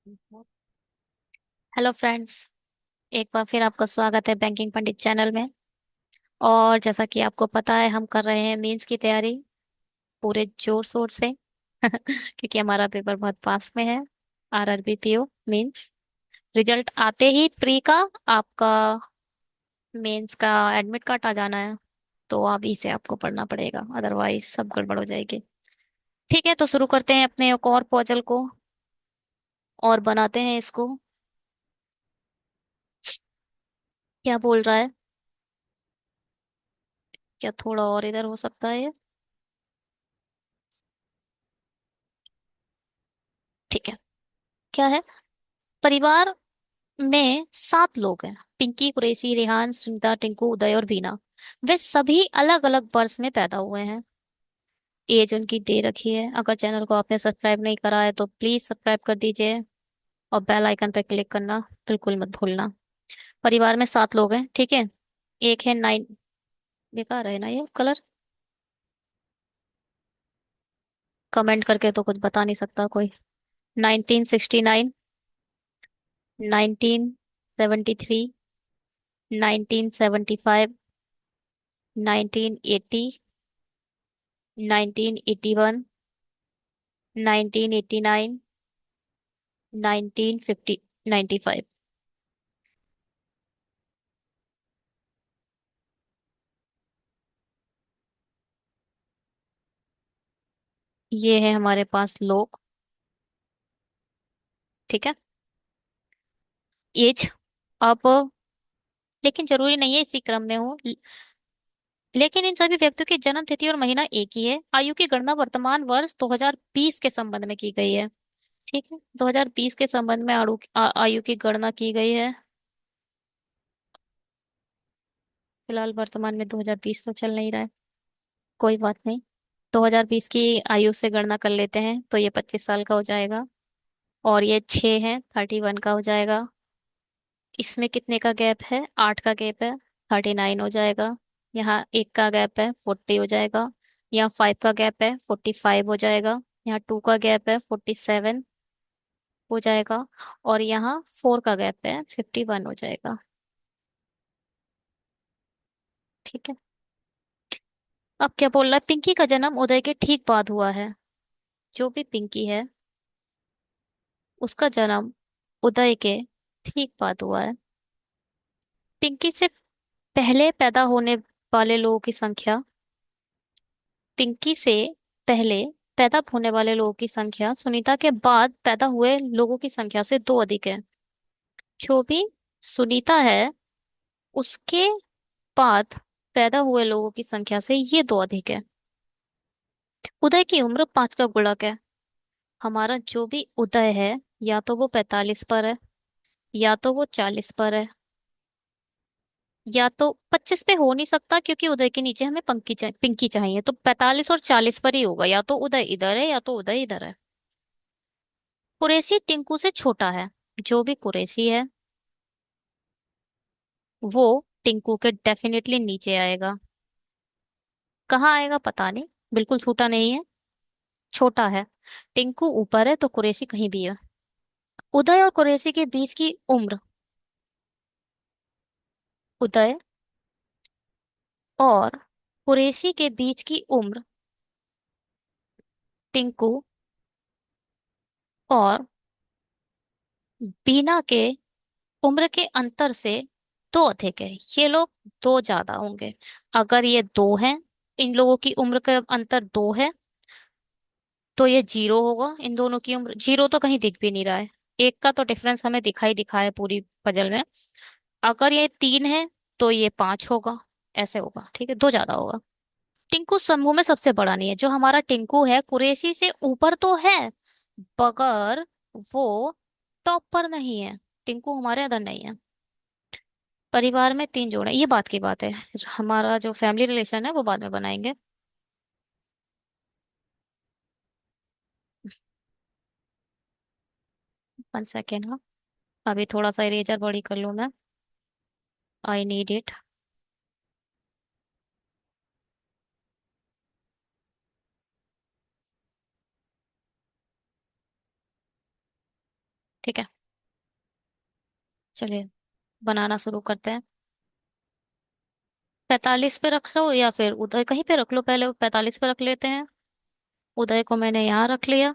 Hello friends. एक बार फिर आपका स्वागत है बैंकिंग पंडित चैनल में। और जैसा कि आपको पता है, हम कर रहे हैं मेंस की तैयारी पूरे जोर शोर से क्योंकि हमारा पेपर बहुत पास में है। आरआरबी पीओ मेंस रिजल्ट आते ही प्री का आपका मेंस का एडमिट कार्ड आ जाना है। तो अभी से आपको पढ़ना पड़ेगा, अदरवाइज सब गड़बड़ हो जाएगी। ठीक है, तो शुरू करते हैं अपने एक और पजल को और बनाते हैं इसको। क्या बोल रहा है? क्या थोड़ा और इधर हो सकता है ये? ठीक है। क्या है? परिवार में 7 लोग हैं। पिंकी, कुरैशी, रेहान, सुनीता, टिंकू, उदय और वीना। वे सभी अलग अलग वर्ष में पैदा हुए हैं। एज उनकी दे रखी है। अगर चैनल को आपने सब्सक्राइब नहीं करा है तो प्लीज सब्सक्राइब कर दीजिए और बेल आइकन पर क्लिक करना बिल्कुल मत भूलना। परिवार में 7 लोग हैं, ठीक है। एक है नाइन। बेकार है ना ये कलर। कमेंट करके तो कुछ बता नहीं सकता कोई। 1969, 1973, 1975, 1980, 1981, 1989, 1950, 95। ये है हमारे पास लोग, ठीक है। एज अब, लेकिन जरूरी नहीं है इसी क्रम में हो। लेकिन इन सभी व्यक्तियों की जन्म तिथि और महीना एक ही है। आयु की गणना वर्तमान वर्ष 2020 के संबंध में की गई है। ठीक है, 2020 के संबंध में आयु की गणना की गई है। फिलहाल वर्तमान में 2020 तो चल नहीं रहा है। कोई बात नहीं। 2020 की आयु से गणना कर लेते हैं तो ये 25 साल का हो जाएगा। और ये 6 है, 31 का हो जाएगा। इसमें कितने का गैप है? 8 का गैप है, 39 हो जाएगा। यहाँ 1 का गैप है, 40 हो जाएगा। यहाँ 5 का गैप है, 45 हो जाएगा। यहाँ 2 का गैप है, 47 हो जाएगा। और यहाँ 4 का गैप है, 51 हो जाएगा। ठीक है। अब क्या बोल रहा है? पिंकी का जन्म उदय के ठीक बाद हुआ है। जो भी पिंकी है उसका जन्म उदय के ठीक बाद हुआ है। पिंकी से पहले पैदा होने वाले लोगों की संख्या पिंकी से पहले पैदा होने वाले लोगों की संख्या सुनीता के बाद पैदा हुए लोगों की संख्या से 2 अधिक है। जो भी सुनीता है उसके बाद पैदा हुए लोगों की संख्या से ये 2 अधिक है। उदय की उम्र 5 का गुणक है। हमारा जो भी उदय है, या तो वो 45 पर है, या तो वो 40 पर है, या तो 25 पे हो नहीं सकता क्योंकि उदय के नीचे हमें पिंकी चाहिए। तो 45 और 40 पर ही होगा। या तो उदय इधर है या तो उदय इधर है। कुरैशी टिंकू से छोटा है। जो भी कुरैशी है वो टिंकू के डेफिनेटली नीचे आएगा। कहाँ आएगा पता नहीं, बिल्कुल छोटा नहीं है, छोटा है। टिंकू ऊपर है तो कुरैशी कहीं भी है। उदय और कुरैशी के बीच की उम्र, उदय और कुरैशी के बीच की उम्र टिंकू और बीना के उम्र के अंतर से 2 अधिक है। ये लोग 2 ज्यादा होंगे। अगर ये 2 हैं, इन लोगों की उम्र का अंतर 2 है, तो ये 0 होगा। इन दोनों की उम्र 0 तो कहीं दिख भी नहीं रहा है। एक का तो डिफरेंस हमें दिखाई दिखा है पूरी पजल में। अगर ये 3 है तो ये 5 होगा। ऐसे होगा, ठीक है, 2 ज्यादा होगा। टिंकू समूह में सबसे बड़ा नहीं है। जो हमारा टिंकू है कुरैशी से ऊपर तो है, मगर वो टॉप पर नहीं है। टिंकू हमारे अंदर नहीं है। परिवार में 3 जोड़े, ये बात की बात है। हमारा जो फैमिली रिलेशन है वो बाद में बनाएंगे। 1 सेकेंड, हाँ। अभी थोड़ा सा इरेजर बड़ी कर लूँ मैं। I need it. ठीक है, चलिए बनाना शुरू करते हैं। 45 पे रख लो या फिर उदय कहीं पे रख लो, पहले 45 पे रख लेते हैं। उदय को मैंने यहाँ रख लिया,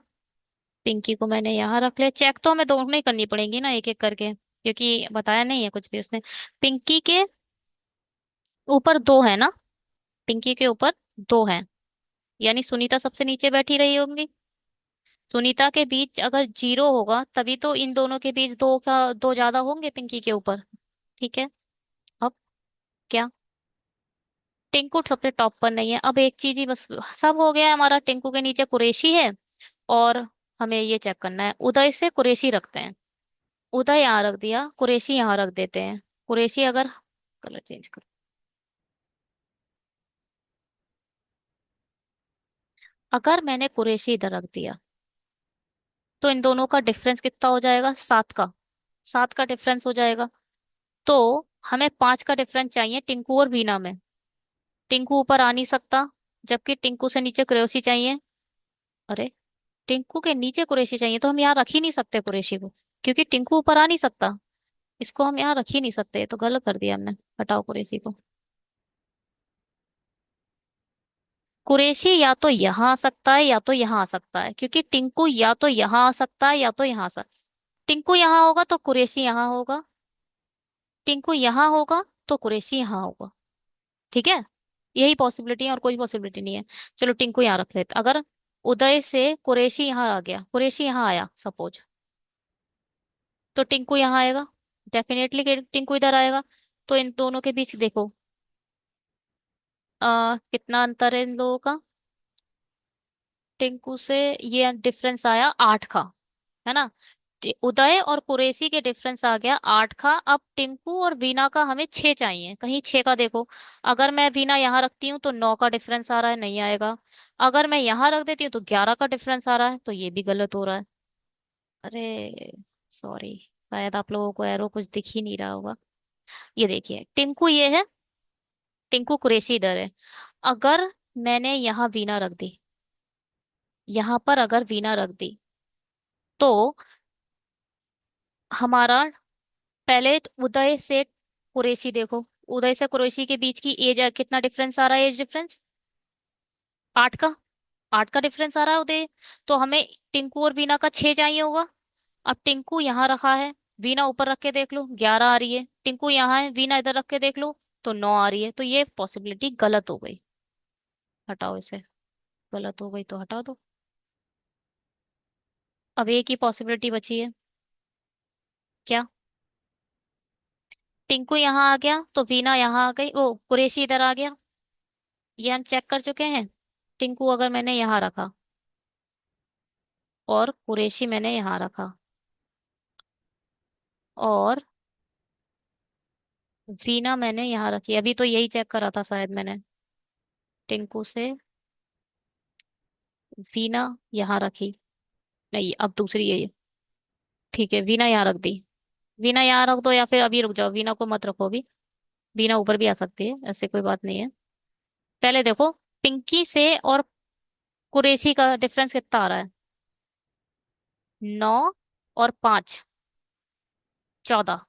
पिंकी को मैंने यहाँ रख लिया। चेक तो हमें दोनों ही करनी पड़ेंगी ना, एक एक करके, क्योंकि बताया नहीं है कुछ भी उसने। पिंकी के ऊपर दो है ना, पिंकी के ऊपर दो है, यानी सुनीता सबसे नीचे बैठी रही होंगी। सुनीता के बीच अगर 0 होगा तभी तो इन दोनों के बीच दो का दो ज्यादा होंगे पिंकी के ऊपर। ठीक है। अब क्या, टिंकू सबसे टॉप पर नहीं है। अब एक चीज ही बस, सब हो गया है हमारा। टिंकू के नीचे कुरैशी है, और हमें ये चेक करना है, उदय से कुरैशी रखते हैं। उदय यहाँ रख दिया, कुरैशी यहाँ रख देते हैं। कुरैशी अगर, कलर चेंज करो, अगर मैंने कुरैशी इधर रख दिया तो इन दोनों का डिफरेंस कितना हो जाएगा, 7 का। 7 का डिफरेंस हो जाएगा। तो हमें 5 का डिफरेंस चाहिए टिंकू और वीना में। टिंकू ऊपर आ नहीं सकता, जबकि टिंकू से नीचे कुरैशी चाहिए। अरे, टिंकू के नीचे कुरैशी चाहिए तो हम यहाँ रख ही नहीं सकते कुरैशी को, क्योंकि टिंकू ऊपर आ नहीं सकता। इसको हम यहाँ रख ही नहीं सकते, ये तो गलत कर दिया हमने। हटाओ कुरैशी को। कुरैशी या तो यहाँ आ सकता है या तो यहाँ आ सकता है, क्योंकि टिंकू या तो यहाँ आ सकता है या तो यहाँ आ सकता है। टिंकू यहाँ होगा तो कुरैशी यहाँ होगा, टिंकू यहाँ होगा तो कुरैशी यहाँ होगा। ठीक है, यही पॉसिबिलिटी है और कोई पॉसिबिलिटी नहीं है। चलो टिंकू यहाँ रख लेते, अगर उदय से कुरैशी यहाँ आ गया, कुरैशी यहाँ आया सपोज, तो टिंकू यहाँ आएगा। डेफिनेटली टिंकू इधर आएगा। तो इन दोनों के बीच देखो, कितना अंतर है इन लोगों का। टिंकू से ये डिफरेंस आया 8 का, है ना। उदय और कुरैशी के डिफरेंस आ गया 8 का। अब टिंकू और वीना का हमें 6 चाहिए, कहीं 6 का देखो। अगर मैं वीना यहाँ रखती हूँ तो 9 का डिफरेंस आ रहा है, नहीं आएगा। अगर मैं यहाँ रख देती हूँ तो 11 का डिफरेंस आ रहा है, तो ये भी गलत हो रहा है। अरे सॉरी, शायद आप लोगों को एरो कुछ दिख ही नहीं रहा होगा। ये देखिए, टिंकू ये है, टिंकू कुरैशी इधर है। अगर मैंने यहाँ वीना रख दी, यहाँ पर अगर वीना रख दी, तो हमारा पहले उदय से कुरैशी देखो, उदय से कुरैशी के बीच की एज कितना डिफरेंस आ रहा है, एज डिफरेंस 8 का। 8 का डिफरेंस आ रहा है उदय। तो हमें टिंकू और वीना का 6 चाहिए होगा। अब टिंकू यहाँ रखा है, वीना ऊपर रख के देख लो 11 आ रही है। टिंकू यहाँ है, वीना इधर रख के देख लो तो 9 आ रही है। तो ये पॉसिबिलिटी गलत हो गई, हटाओ इसे। गलत हो गई तो हटा दो। अब एक ही पॉसिबिलिटी बची है। क्या, टिंकू यहाँ आ गया तो वीना यहाँ आ गई, वो कुरैशी इधर आ गया। ये हम चेक कर चुके हैं। टिंकू अगर मैंने यहाँ रखा और कुरैशी मैंने यहाँ रखा, और वीना मैंने यहाँ रखी, अभी तो यही चेक करा था शायद मैंने। टिंकू से वीना यहाँ रखी, नहीं अब दूसरी है ये। ठीक है, वीना यहाँ रख दी। वीना यहाँ रख दो, या फिर अभी रुक जाओ, वीना को मत रखो अभी। वीना ऊपर भी आ सकती है, ऐसे कोई बात नहीं है। पहले देखो, पिंकी से और कुरैशी का डिफरेंस कितना आ रहा है, 9 और 5, 14।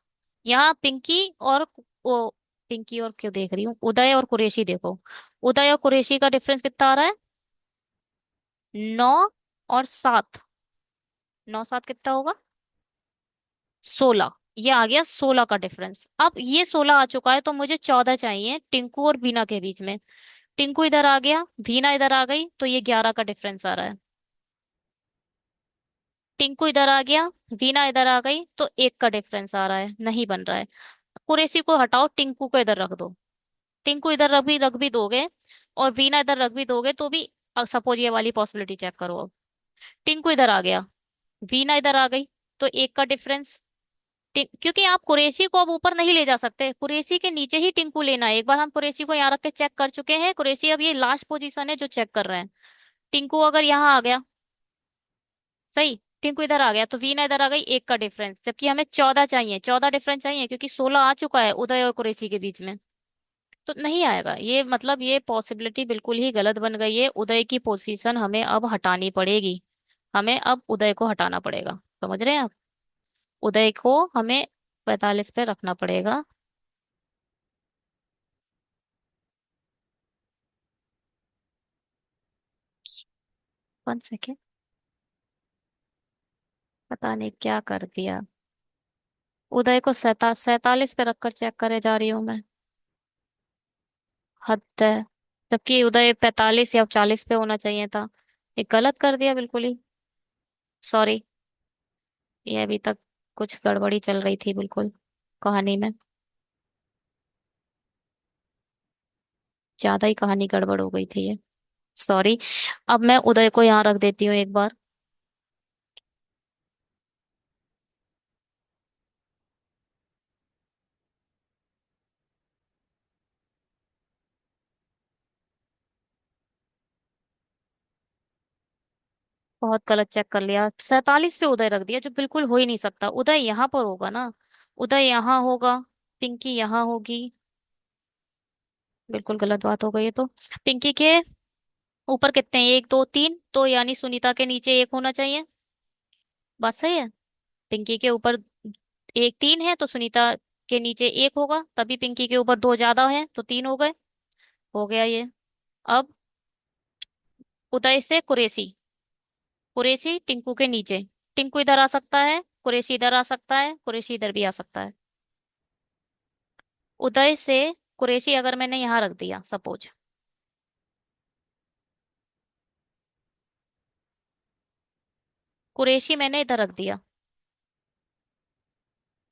यहाँ पिंकी और वो, पिंकी और क्यों देख रही हूँ, उदय और कुरैशी देखो। उदय और कुरैशी का डिफरेंस कितना आ रहा है, 9 और 7। 9 7 कितना होगा, 16। ये आ गया 16 का डिफरेंस। अब ये 16 आ चुका है तो मुझे 14 चाहिए टिंकू और बीना के बीच में। टिंकू इधर आ गया, बीना इधर आ गई, तो ये 11 का डिफरेंस आ रहा है। टिंकू इधर आ गया, वीना इधर आ गई, तो 1 का डिफरेंस आ रहा है, नहीं बन रहा है। कुरैशी को हटाओ, टिंकू को इधर रख दो। टिंकू इधर रख भी दोगे और वीना इधर रख भी दोगे तो भी, सपोज ये वाली पॉसिबिलिटी चेक करो अब। टिंकू इधर आ गया, वीना इधर आ गई, तो 1 का डिफरेंस। क्योंकि आप कुरैशी को अब ऊपर नहीं ले जा सकते, कुरैशी के नीचे ही टिंकू लेना है। एक बार हम कुरैशी को यहाँ रख के चेक कर चुके हैं, कुरैशी अब ये लास्ट पोजीशन है जो चेक कर रहे हैं। टिंकू अगर यहाँ आ गया, सही, टिंकू इधर आ गया तो वीना इधर आ गई, 1 का डिफरेंस। जबकि हमें 14 चाहिए, 14 डिफरेंस चाहिए, क्योंकि 16 आ चुका है उदय और कुरैशी के बीच में। तो नहीं आएगा ये, मतलब ये पॉसिबिलिटी बिल्कुल ही गलत बन गई है। उदय की पोजीशन हमें अब हटानी पड़ेगी, हमें अब उदय को हटाना पड़ेगा, समझ रहे हैं आप। उदय को हमें 45 पे रखना पड़ेगा। 1 सेकेंड। पता नहीं क्या कर दिया। उदय को 47 पे रखकर चेक करे जा रही हूँ मैं। हद है। जबकि उदय 45 या 40 पे होना चाहिए था। ये गलत कर दिया बिल्कुल ही। सॉरी। ये अभी तक कुछ गड़बड़ी चल रही थी बिल्कुल कहानी में। ज्यादा ही कहानी गड़बड़ हो गई थी ये। सॉरी। अब मैं उदय को यहाँ रख देती हूँ एक बार। बहुत गलत चेक कर लिया। 47 पे उदय रख दिया जो बिल्कुल हो ही नहीं सकता। उदय यहाँ पर होगा ना। उदय यहाँ होगा। पिंकी यहाँ होगी। बिल्कुल गलत बात हो गई है तो। पिंकी के ऊपर कितने हैं? 1 2 3, तो यानी सुनीता के नीचे एक होना चाहिए। बात सही है। पिंकी के ऊपर 1 3 है तो सुनीता के नीचे एक होगा, तभी पिंकी के ऊपर दो ज्यादा है तो 3 हो गए। हो गया ये। अब उदय से कुरैशी। कुरैशी टिंकू के नीचे। टिंकू इधर आ सकता है, कुरैशी इधर आ सकता है, कुरैशी इधर भी आ सकता है। उदय से कुरैशी अगर मैंने यहाँ रख दिया सपोज। कुरैशी मैंने इधर रख दिया।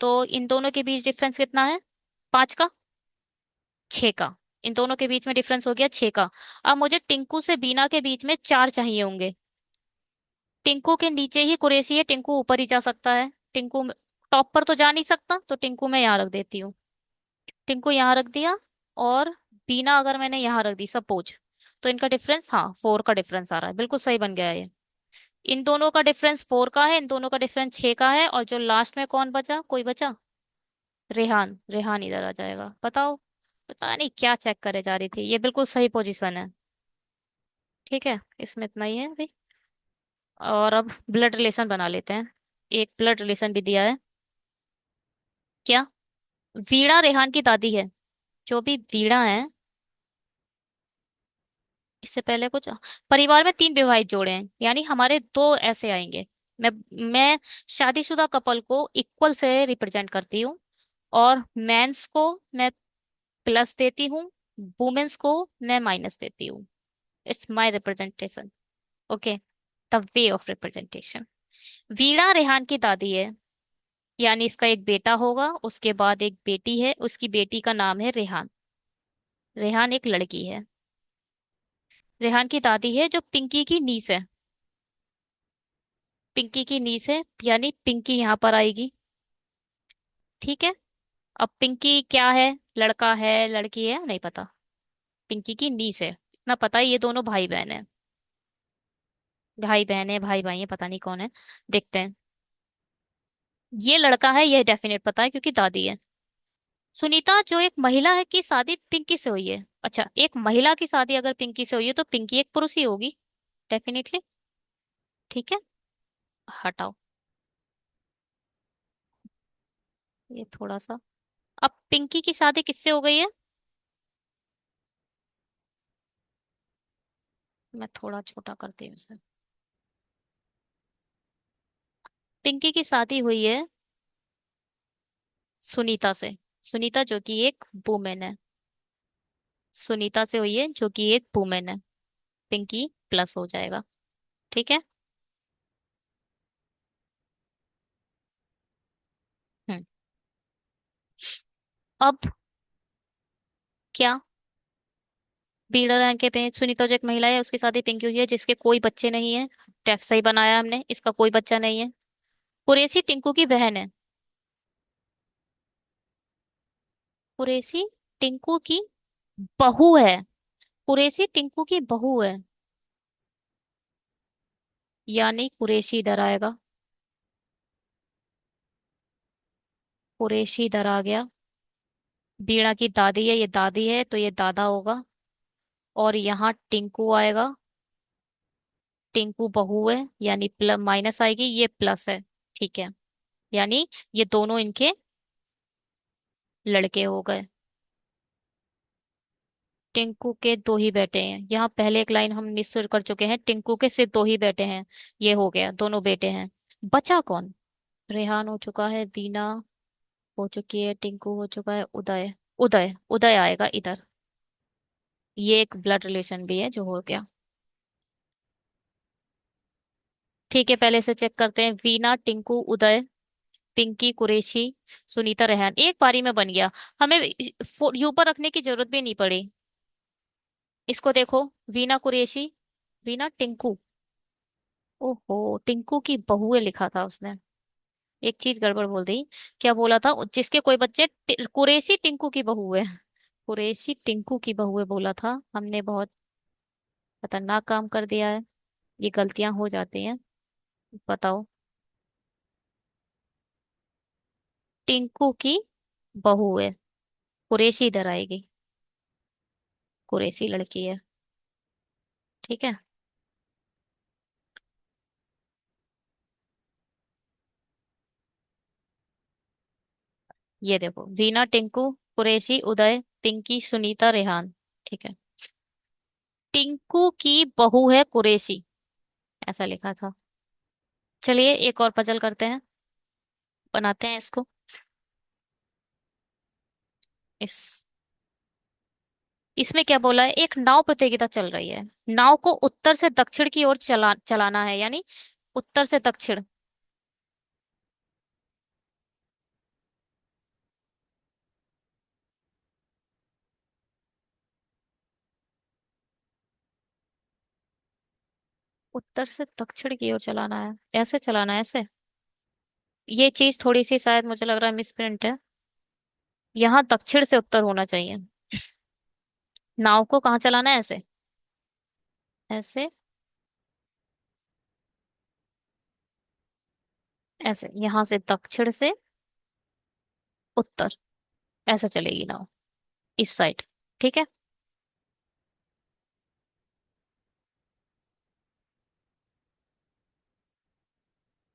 तो इन दोनों के बीच डिफरेंस कितना है? 5 का। 6 का। इन दोनों के बीच में डिफरेंस हो गया 6 का। अब मुझे टिंकू से बीना के बीच में 4 चाहिए होंगे। टिंकू के नीचे ही कुरैशी है, टिंकू ऊपर ही जा सकता है। टिंकू टॉप पर तो जा नहीं सकता, तो टिंकू मैं यहाँ रख देती हूँ। टिंकू यहाँ रख दिया। और बीना अगर मैंने यहाँ रख दी सपोज, तो इनका डिफरेंस, हाँ, 4 का डिफरेंस आ रहा है। बिल्कुल सही बन गया है ये। इन दोनों का डिफरेंस 4 का है, इन दोनों का डिफरेंस 6 का है, और जो लास्ट में कौन बचा, कोई बचा? रेहान। रेहान इधर आ जाएगा। बताओ। पता नहीं क्या चेक करे जा रही थी, ये बिल्कुल सही पोजीशन है। ठीक है, इसमें इतना ही है अभी। और अब ब्लड रिलेशन बना लेते हैं। एक ब्लड रिलेशन भी दिया है। क्या? वीणा रेहान की दादी है। जो भी वीणा है। इससे पहले कुछ। परिवार में 3 विवाहित जोड़े हैं, यानी हमारे दो ऐसे आएंगे। मैं शादीशुदा कपल को इक्वल से रिप्रेजेंट करती हूँ। और मेंस को मैं प्लस देती हूँ। वुमेन्स को मैं माइनस देती हूँ। It's my representation. Okay. The way of representation. Veena Rehan की दादी है। यानी इसका एक बेटा होगा, उसके बाद एक बेटी है, उसकी बेटी का नाम है रेहान। रेहान एक लड़की है। रेहान की दादी है जो पिंकी की नीस है। पिंकी की नीस है, यानी पिंकी यहाँ पर आएगी। ठीक है। अब पिंकी क्या है? लड़का है, लड़की है, नहीं पता। पिंकी की नीस है इतना पता है, ये दोनों भाई बहन है। भाई बहन है, भाई भाई है, पता नहीं कौन है। देखते हैं। ये लड़का है, ये डेफिनेट पता है क्योंकि दादी है। सुनीता जो एक महिला है की शादी पिंकी से हुई है। अच्छा, एक महिला की शादी अगर पिंकी से हुई है तो पिंकी एक पुरुष ही होगी। डेफिनेटली। ठीक है। हटाओ ये थोड़ा सा। अब पिंकी की शादी किससे हो गई है? मैं थोड़ा छोटा करती हूँ इसे। पिंकी की शादी हुई है सुनीता से। सुनीता जो कि एक वुमेन है। सुनीता से हुई है जो कि एक वुमेन है। पिंकी प्लस हो जाएगा। ठीक है। हम्म। अब क्या? बीड़ा रंग के पे सुनीता जो एक महिला है उसकी शादी पिंकी हुई है जिसके कोई बच्चे नहीं है। डेफ सही बनाया हमने, इसका कोई बच्चा नहीं है। कुरैशी टिंकू की बहन है। कुरैशी टिंकू की बहू है। कुरैशी टिंकू की बहू है। यानी कुरैशी इधर आएगा। कुरैशी इधर आ गया। बीड़ा की दादी है, ये दादी है तो ये दादा होगा। और यहाँ टिंकू आएगा। टिंकू बहू है, यानी प्लस माइनस आएगी, ये प्लस है। ठीक है। यानी ये दोनों इनके लड़के हो गए। टिंकू के दो ही बेटे हैं, यहाँ पहले एक लाइन हम निश्चित कर चुके हैं, टिंकू के सिर्फ दो ही बेटे हैं। ये हो गया, दोनों बेटे हैं। बचा कौन? रेहान हो चुका है, दीना हो चुकी है, टिंकू हो चुका है, उदय। उदय उदय आएगा इधर। ये एक ब्लड रिलेशन भी है जो हो गया। ठीक है, पहले से चेक करते हैं। वीना, टिंकू, उदय, पिंकी, कुरैशी, सुनीता, रेहान, एक पारी में बन गया। हमें यू पर रखने की जरूरत भी नहीं पड़ी। इसको देखो, वीना कुरैशी, वीना टिंकू। ओहो, टिंकू की बहुए लिखा था उसने। एक चीज गड़बड़ बोल दी। क्या बोला था? जिसके कोई बच्चे कुरैशी टिंकू की बहू है। कुरैशी टिंकू की बहू है बोला था हमने। बहुत खतरनाक काम कर दिया है। ये गलतियां हो जाती हैं। बताओ। टिंकू की बहू है। कुरैशी इधर आएगी। कुरैशी लड़की है। ठीक है। ये देखो, वीना, टिंकू, कुरैशी, उदय, पिंकी, सुनीता, रेहान। ठीक है। टिंकू की बहू है कुरैशी, ऐसा लिखा था। चलिए एक और पजल करते हैं, बनाते हैं इसको। इस इसमें क्या बोला है? एक नाव प्रतियोगिता चल रही है। नाव को उत्तर से दक्षिण की ओर चलाना है, यानी उत्तर से दक्षिण। उत्तर से दक्षिण की ओर चलाना है, ऐसे चलाना है, ऐसे। ये चीज थोड़ी सी शायद मुझे लग रहा है मिसप्रिंट है। यहाँ दक्षिण से उत्तर होना चाहिए। नाव को कहाँ चलाना है? ऐसे। ऐसे। ऐसे, यहाँ से दक्षिण से उत्तर, ऐसे चलेगी नाव, इस साइड। ठीक है।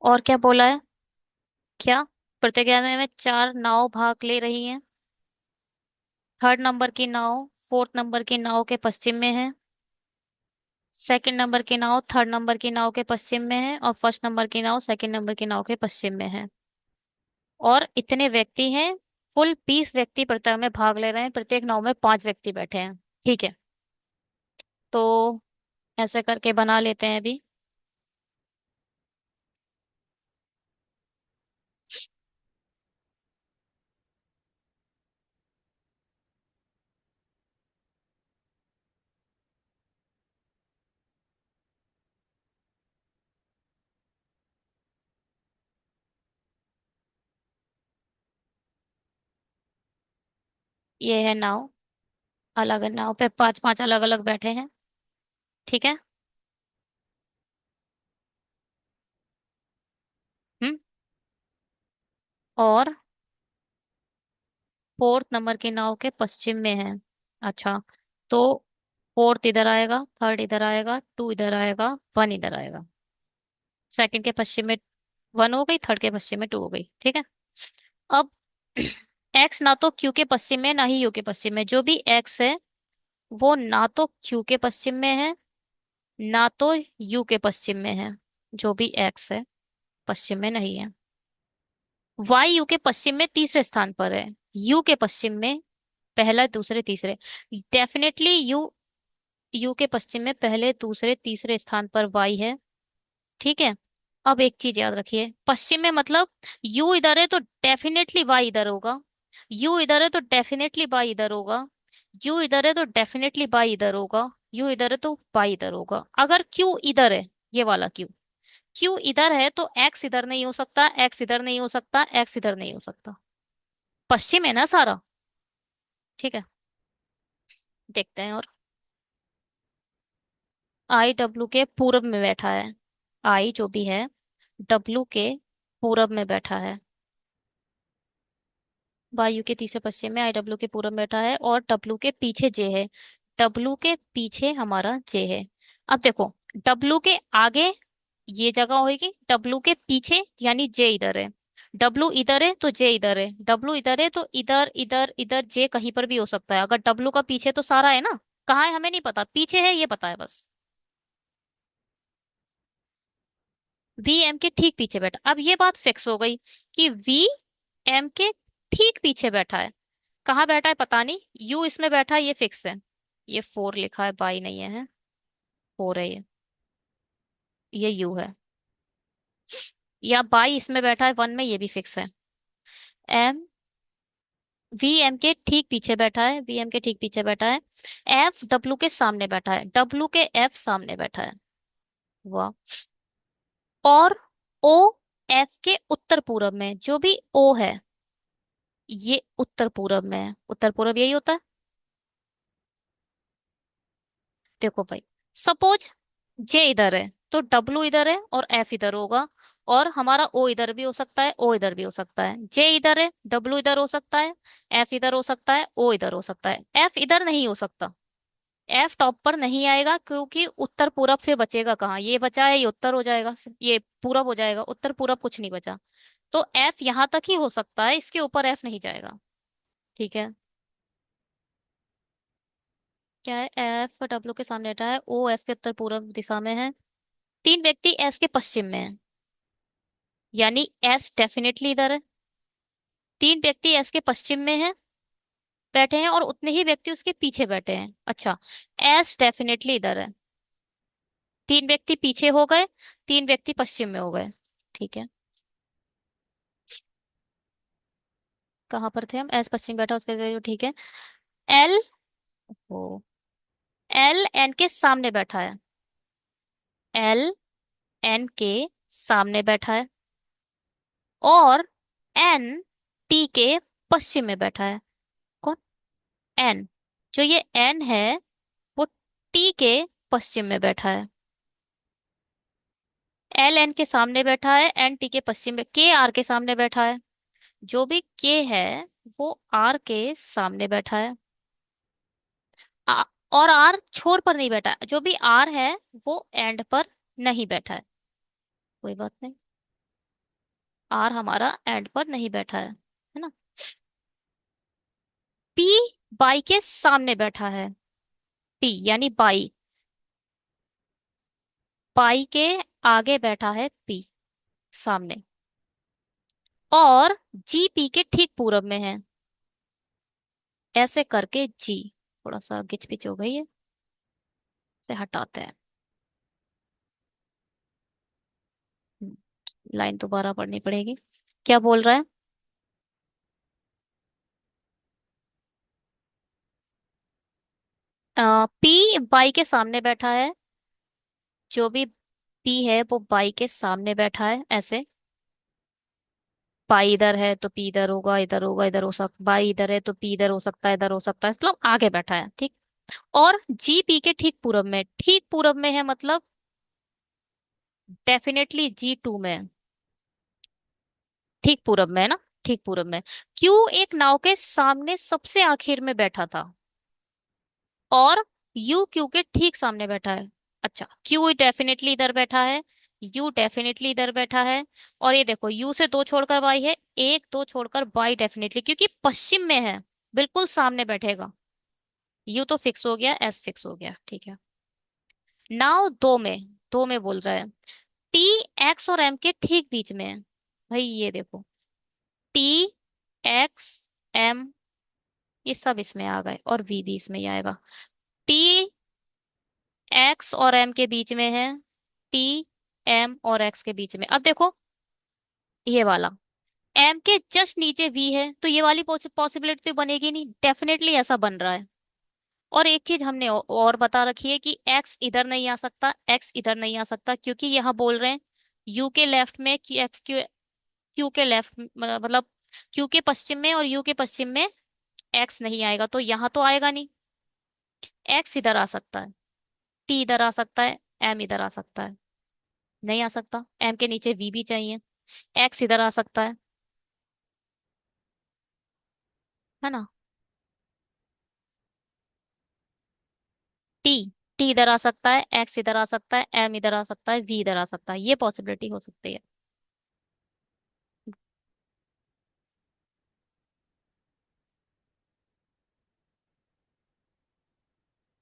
और क्या बोला है? क्या? प्रतियोगिता में चार नाव भाग ले रही हैं। थर्ड नंबर की नाव फोर्थ नंबर की नाव के पश्चिम में है। सेकंड नंबर की नाव थर्ड नंबर की नाव के पश्चिम में है, और फर्स्ट नंबर की नाव सेकंड नंबर की नाव के पश्चिम में है। और इतने व्यक्ति हैं, कुल 20 व्यक्ति प्रतियोगिता में भाग ले रहे हैं। प्रत्येक नाव में 5 व्यक्ति बैठे हैं। ठीक है। तो ऐसे करके बना लेते हैं अभी। ये है नाव। अलग नाव पे पांच पांच अलग अलग बैठे हैं। ठीक है। हम्म। और फोर्थ नंबर की नाव के पश्चिम में है। अच्छा। तो फोर्थ इधर आएगा, थर्ड इधर आएगा, टू इधर आएगा, वन इधर आएगा। सेकंड के पश्चिम में वन हो गई, थर्ड के पश्चिम में टू हो गई। ठीक है। अब एक्स ना तो क्यू के पश्चिम में, ना ही यू के पश्चिम में। जो भी एक्स है वो ना तो क्यू के पश्चिम में है, ना तो यू के पश्चिम में है। जो भी एक्स है पश्चिम में नहीं है। वाई यू के पश्चिम में तीसरे स्थान पर है। यू के पश्चिम में पहला, दूसरे, तीसरे। डेफिनेटली यू के पश्चिम में पहले, दूसरे, तीसरे स्थान पर वाई है। ठीक है। अब एक चीज याद रखिए, पश्चिम में मतलब यू इधर है तो डेफिनेटली वाई इधर होगा। यू इधर है तो डेफिनेटली वाई इधर होगा। यू इधर है तो डेफिनेटली वाई इधर होगा। यू इधर है तो वाई इधर होगा। अगर क्यू इधर है, ये वाला क्यू, क्यू इधर है तो एक्स इधर नहीं हो सकता, एक्स इधर नहीं हो सकता, एक्स इधर नहीं हो सकता। पश्चिम है ना सारा। ठीक है। देखते हैं। और आई डब्ल्यू के पूरब में बैठा है। आई जो भी है डब्ल्यू के पूरब में बैठा है। वायु के तीसरे पश्चिम में, आई डब्ल्यू के पूरब में बैठा है, और डब्ल्यू के पीछे जे है। डब्ल्यू के पीछे हमारा जे है। अब देखो, डब्ल्यू के आगे ये जगह होगी, डब्ल्यू के पीछे यानी जे इधर है। डब्लू इधर है तो जे इधर है, डब्लू इधर है तो इधर इधर इधर जे कहीं पर भी हो सकता है। अगर डब्लू का पीछे तो सारा है ना, कहाँ है हमें नहीं पता, पीछे है ये पता है बस। वी एम के ठीक पीछे बैठा, अब ये बात फिक्स हो गई कि वी एम के ठीक पीछे बैठा है। कहाँ बैठा है पता नहीं, यू इसमें बैठा है ये फिक्स है। ये फोर लिखा है, बाई नहीं है, फोर है ये यू है। या बाई इसमें बैठा है वन में, ये भी फिक्स है। एम वी एम के ठीक पीछे बैठा है, वी एम के ठीक पीछे बैठा है। एफ डब्लू के सामने बैठा है, डब्लू के एफ सामने बैठा है। वाह। और ओ एफ के उत्तर पूरब में, जो भी ओ है ये उत्तर पूरब में है, उत्तर पूरब यही होता है। देखो भाई, सपोज जे इधर है तो डब्लू इधर है और एफ इधर होगा, और हमारा ओ इधर भी हो सकता है, ओ इधर भी हो सकता है। जे इधर है, डब्लू इधर हो सकता है, एफ इधर हो सकता है, ओ इधर हो सकता है, एफ इधर नहीं हो सकता। एफ टॉप पर नहीं आएगा क्योंकि उत्तर पूरब फिर बचेगा कहाँ, ये बचा है ये उत्तर हो जाएगा, ये पूरब हो जाएगा, उत्तर पूरब कुछ नहीं बचा। तो एफ यहाँ तक ही हो सकता है, इसके ऊपर एफ नहीं जाएगा। ठीक है। क्या है, एफ डब्ल्यू के सामने हटा है, ओ एफ के उत्तर पूर्व दिशा में है, तीन व्यक्ति एस के पश्चिम में है, यानी एस डेफिनेटली इधर है। तीन व्यक्ति एस के पश्चिम में है, बैठे हैं, और उतने ही व्यक्ति उसके पीछे बैठे हैं। अच्छा, एस डेफिनेटली इधर है, तीन व्यक्ति पीछे हो गए, तीन व्यक्ति पश्चिम में हो गए। ठीक है। कहाँ पर थे हम, एस पश्चिम बैठा उसके, ठीक है। एल ओ एल एन के सामने बैठा है, एल एन के सामने बैठा है, और एन टी के पश्चिम में बैठा है। कौन, एन, जो ये एन है वो टी के पश्चिम में बैठा है। एल एन के सामने बैठा है, एन टी के पश्चिम में, के आर के सामने बैठा है, जो भी के है वो आर के सामने बैठा है। आ, और आर छोर पर नहीं बैठा है, जो भी आर है वो एंड पर नहीं बैठा है। कोई बात नहीं, आर हमारा एंड पर नहीं बैठा है ना। पी बाई के सामने बैठा है, पी यानी बाई, पाई के आगे बैठा है पी सामने, और जी पी के ठीक पूरब में है। ऐसे करके जी, थोड़ा सा गिच पिच हो गई है, से हटाते हैं। लाइन दोबारा पढ़नी पड़ेगी। क्या बोल रहा है। पी बाई के सामने बैठा है, जो भी पी है वो बाई के सामने बैठा है ऐसे। पाई इधर है तो पी इधर होगा, इधर होगा, इधर हो सकता, बाई इधर है तो पी इधर हो सकता है, इधर हो सकता है, मतलब आगे बैठा है। ठीक। और जी पी के ठीक पूरब में, ठीक पूरब में है मतलब डेफिनेटली जी टू में है। ठीक पूरब में है ना, ठीक पूरब में। क्यू एक नाव के सामने सबसे आखिर में बैठा था, और यू क्यू के ठीक सामने बैठा है। अच्छा, क्यू डेफिनेटली इधर बैठा है, यू डेफिनेटली इधर बैठा है, और ये देखो यू से दो छोड़कर वाई है, एक दो छोड़कर वाई डेफिनेटली, क्योंकि पश्चिम में है, बिल्कुल सामने बैठेगा। यू तो फिक्स हो गया, एस फिक्स हो गया। ठीक है। नाउ दो में बोल रहा है, टी एक्स और एम के ठीक बीच में है। भाई ये देखो, टी एक्स एम ये सब इसमें आ गए, और वी भी इसमें ही आएगा। टी एक्स और एम के बीच में है, टी एम और एक्स के बीच में। अब देखो ये वाला, एम के जस्ट नीचे वी है तो ये वाली पॉसिबिलिटी तो बनेगी नहीं, डेफिनेटली ऐसा बन रहा है। और एक चीज हमने और बता रखी है कि एक्स इधर नहीं आ सकता, एक्स इधर नहीं आ सकता, क्योंकि यहाँ बोल रहे हैं यू के लेफ्ट में, एक्स क्यू, क्यू के लेफ्ट मतलब क्यू के पश्चिम में और यू के पश्चिम में एक्स नहीं आएगा, तो यहाँ तो आएगा नहीं। एक्स इधर आ सकता है, टी इधर आ सकता है, एम इधर आ सकता है, नहीं आ सकता, एम के नीचे वी भी चाहिए। एक्स इधर आ सकता है ना। टी टी इधर आ सकता है, एक्स इधर आ सकता है, एम इधर आ सकता है, वी इधर आ सकता है, ये पॉसिबिलिटी हो सकती है।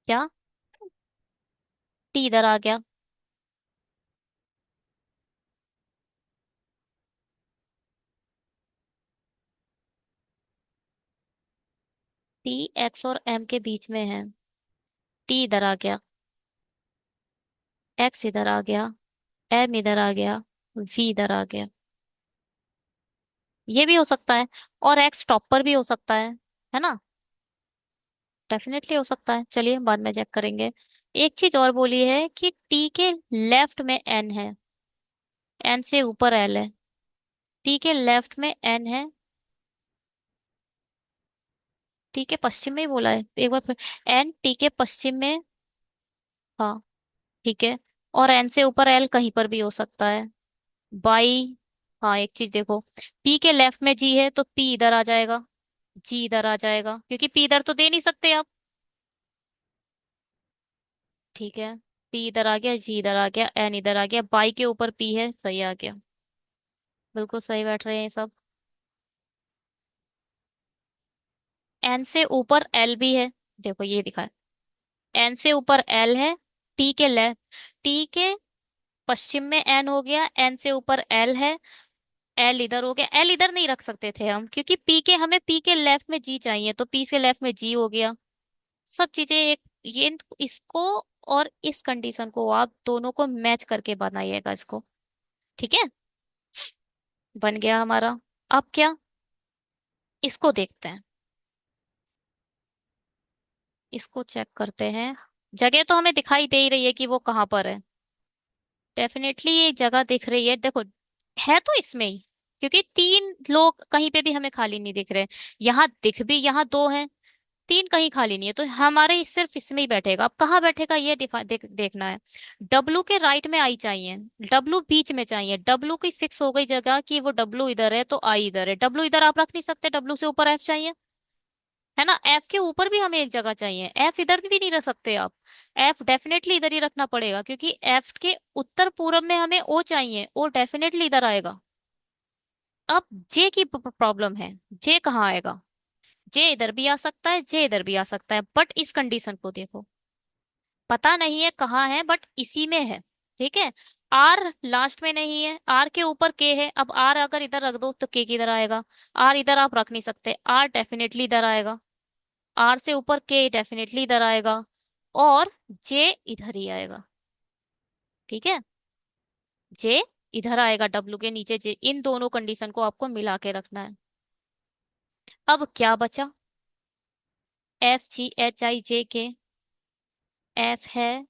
क्या? टी इधर आ गया। टी एक्स और एम के बीच में है। टी इधर आ गया, एक्स इधर आ गया, एम इधर आ गया, वी इधर आ गया। ये भी हो सकता है। और एक्स टॉप पर भी हो सकता है ना? डेफिनेटली हो सकता है, चलिए बाद में चेक करेंगे। एक चीज और बोली है कि टी के लेफ्ट में एन है, एन से ऊपर एल है। टी के लेफ्ट में एन है, टी के पश्चिम में ही बोला है एक बार फिर। एन टी के पश्चिम में। हाँ, ठीक है। और एन से ऊपर एल कहीं पर भी हो सकता है। बाई। हाँ, एक चीज देखो, पी के लेफ्ट में जी है तो पी इधर आ जाएगा, जी इधर आ जाएगा, क्योंकि पी इधर तो दे नहीं सकते आप। ठीक है, पी इधर आ गया, जी इधर आ गया, एन इधर आ गया, बाई के ऊपर पी है, सही आ गया। बिल्कुल सही बैठ रहे हैं सब। एन से ऊपर एल भी है, देखो ये दिखा है। एन से ऊपर एल है, टी के लेफ्ट, टी के पश्चिम में एन हो गया, एन से ऊपर एल है, एल इधर हो गया। एल इधर नहीं रख सकते थे हम, क्योंकि पी के, हमें पी के लेफ्ट में जी चाहिए, तो पी से लेफ्ट में जी हो गया। सब चीजें एक, ये इसको और इस कंडीशन को आप दोनों को मैच करके बनाइएगा इसको। ठीक है, बन गया हमारा। अब क्या, इसको देखते हैं, इसको चेक करते हैं। जगह तो हमें दिखाई दे ही रही है कि वो कहाँ पर है। डेफिनेटली ये जगह दिख रही है, देखो है तो इसमें ही, क्योंकि तीन लोग कहीं पे भी हमें खाली नहीं दिख रहे। यहाँ दिख भी, यहाँ दो हैं, तीन कहीं खाली नहीं है, तो हमारे सिर्फ इसमें ही बैठेगा। अब कहाँ बैठेगा ये देखना है। डब्लू के राइट में आई चाहिए, डब्लू बीच में चाहिए। डब्लू की फिक्स हो गई जगह कि वो डब्लू इधर है तो आई इधर है। डब्लू इधर आप रख नहीं सकते, डब्लू से ऊपर एफ चाहिए, है ना? एफ के ऊपर भी हमें एक जगह चाहिए, एफ इधर भी नहीं रख सकते आप। एफ डेफिनेटली इधर ही रखना पड़ेगा, क्योंकि एफ के उत्तर पूर्व में हमें ओ चाहिए, ओ डेफिनेटली इधर आएगा। अब जे की प्रॉब्लम है, जे कहाँ आएगा? जे इधर भी आ सकता है, जे इधर भी आ सकता है, बट इस कंडीशन को देखो, पता नहीं है कहाँ है, बट इसी में है। ठीक है, आर लास्ट में नहीं है, आर के ऊपर के है। अब आर अगर इधर रख दो तो के किधर आएगा? आर इधर आप रख नहीं सकते, आर डेफिनेटली इधर आएगा। आर से ऊपर के डेफिनेटली इधर आएगा, और जे इधर ही आएगा। ठीक है, जे इधर आएगा, डब्ल्यू के नीचे जे। इन दोनों कंडीशन को आपको मिला के रखना है। अब क्या बचा? एफ जी एच आई जे के, एफ है,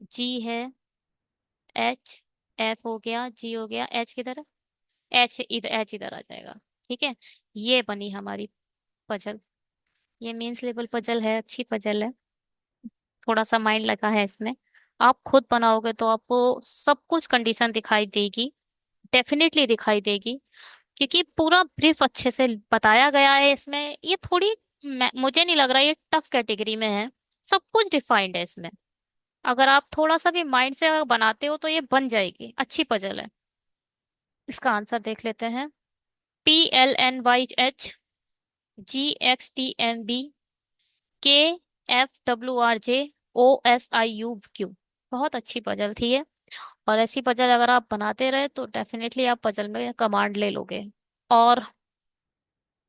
जी है, एच, एफ हो गया, जी हो गया, एच किधर है? एच इधर, एच इधर आ जाएगा। ठीक है, ये बनी हमारी पजल। ये मीन्स लेवल पजल है, अच्छी पजल है। थोड़ा सा माइंड लगा है इसमें। आप खुद बनाओगे तो आपको सब कुछ कंडीशन दिखाई देगी, डेफिनेटली दिखाई देगी, क्योंकि पूरा ब्रीफ अच्छे से बताया गया है इसमें। ये थोड़ी, मुझे नहीं लग रहा ये टफ कैटेगरी में है, सब कुछ डिफाइंड है इसमें। अगर आप थोड़ा सा भी माइंड से अगर बनाते हो तो ये बन जाएगी, अच्छी पजल है। इसका आंसर देख लेते हैं। P L N Y H, G X T N B, K F W R J, O S I U Q. बहुत अच्छी पजल थी ये। और ऐसी पजल अगर आप बनाते रहे तो डेफिनेटली आप पजल में कमांड ले लोगे, और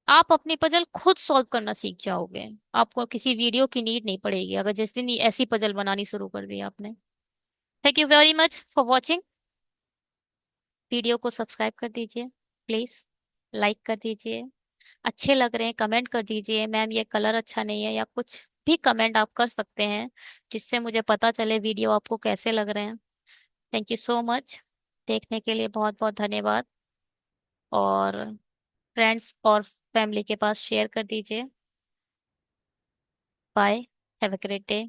आप अपनी पजल खुद सॉल्व करना सीख जाओगे। आपको किसी वीडियो की नीड नहीं पड़ेगी, अगर जिस दिन ये ऐसी पजल बनानी शुरू कर दी आपने। Thank you very much for watching. Video को सब्सक्राइब कर दीजिए प्लीज, लाइक कर दीजिए। अच्छे लग रहे हैं कमेंट कर दीजिए, मैम ये कलर अच्छा नहीं है, या कुछ भी कमेंट आप कर सकते हैं, जिससे मुझे पता चले वीडियो आपको कैसे लग रहे हैं। थैंक यू सो मच, देखने के लिए बहुत बहुत धन्यवाद। और फ्रेंड्स और फैमिली के पास शेयर कर दीजिए। Bye, have a great day.